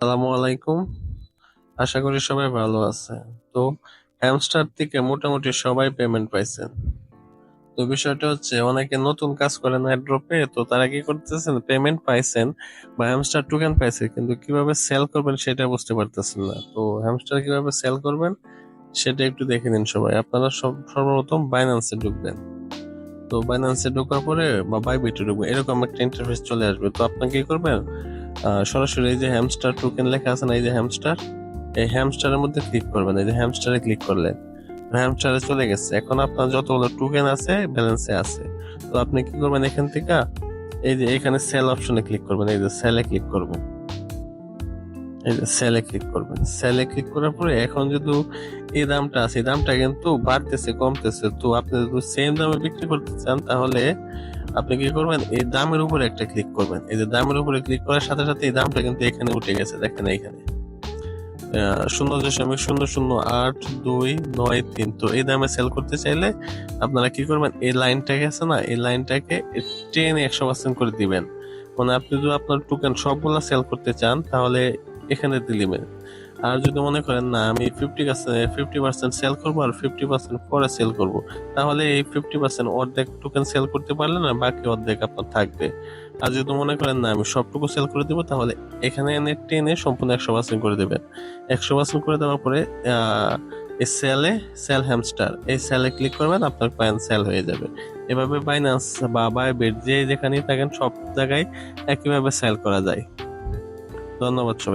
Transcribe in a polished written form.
আসসালামু আলাইকুম। আশা করি সবাই ভালো আছে। তো হ্যামস্টার থেকে মোটামুটি সবাই পেমেন্ট পাইছেন। তো বিষয়টা হচ্ছে অনেকে নতুন কাজ করেন এয়ারড্রপে, তো তারা কি করতেছেন, পেমেন্ট পাইছেন বা হ্যামস্টার টোকেন পাইছে কিন্তু কিভাবে সেল করবেন সেটা বুঝতে পারতেছেন না। তো হ্যামস্টার কিভাবে সেল করবেন সেটা একটু দেখে নিন সবাই। আপনারা সর্বপ্রথম বাইন্যান্সে ঢুকবেন। তো বাইন্যান্সে ঢোকার পরে বা বাইবিটে ঢুকবেন, এরকম একটা ইন্টারফেস চলে আসবে। তো আপনি কি করবেন, সরাসরি এই যে হ্যামস্টার টোকেন লেখা আছে না, এই যে হ্যামস্টার, এই হ্যামস্টারের মধ্যে ক্লিক করবেন। এই যে হ্যামস্টারে ক্লিক করলেন, হ্যামস্টারে চলে গেছে। এখন আপনার যতগুলো টোকেন আছে ব্যালেন্সে আছে। তো আপনি কি করবেন, এখান থেকে এই যে এখানে সেল অপশনে ক্লিক করবেন। এই যে সেলে ক্লিক করবেন, এই যে সেলে ক্লিক করবেন। সেলে ক্লিক করার পরে এখন যদি এই দামটা আছে, এই দামটা কিন্তু বাড়তেছে কমতেছে। তো আপনি যদি সেম দামে বিক্রি করতে চান তাহলে আপনি কি করবেন, এই দামের উপরে একটা ক্লিক করবেন। এই যে দামের উপরে ক্লিক করার সাথে সাথে এই দামটা কিন্তু এখানে উঠে গেছে, দেখেন এখানে 0.008293। তো এই দামে সেল করতে চাইলে আপনারা কি করবেন, এই লাইনটাকে আছে না, এই লাইনটাকে টেনে 100% করে দিবেন। মানে আপনি যদি আপনার টোকেন সবগুলা সেল করতে চান তাহলে এখানে দিলিবেন। আর যদি মনে করেন না আমি 50% সেল করবো আর 50% পরে সেল করব, তাহলে এই 50% অর্ধেক টোকেন সেল করতে পারলে না, বাকি অর্ধেক আপনার থাকবে। আর যদি মনে করেন না আমি সবটুকু সেল করে দেবো, তাহলে এখানে এনে টেনে সম্পূর্ণ 100% করে দেবেন। 100% করে দেওয়ার পরে এই সেল হ্যামস্টার, এই সেলে ক্লিক করবেন, আপনার কয়েন সেল হয়ে যাবে। এভাবে বাইন্যান্স বা বাইবিট যেখানেই থাকেন সব জায়গায় একইভাবে সেল করা যায়। ধন্যবাদ সবাই।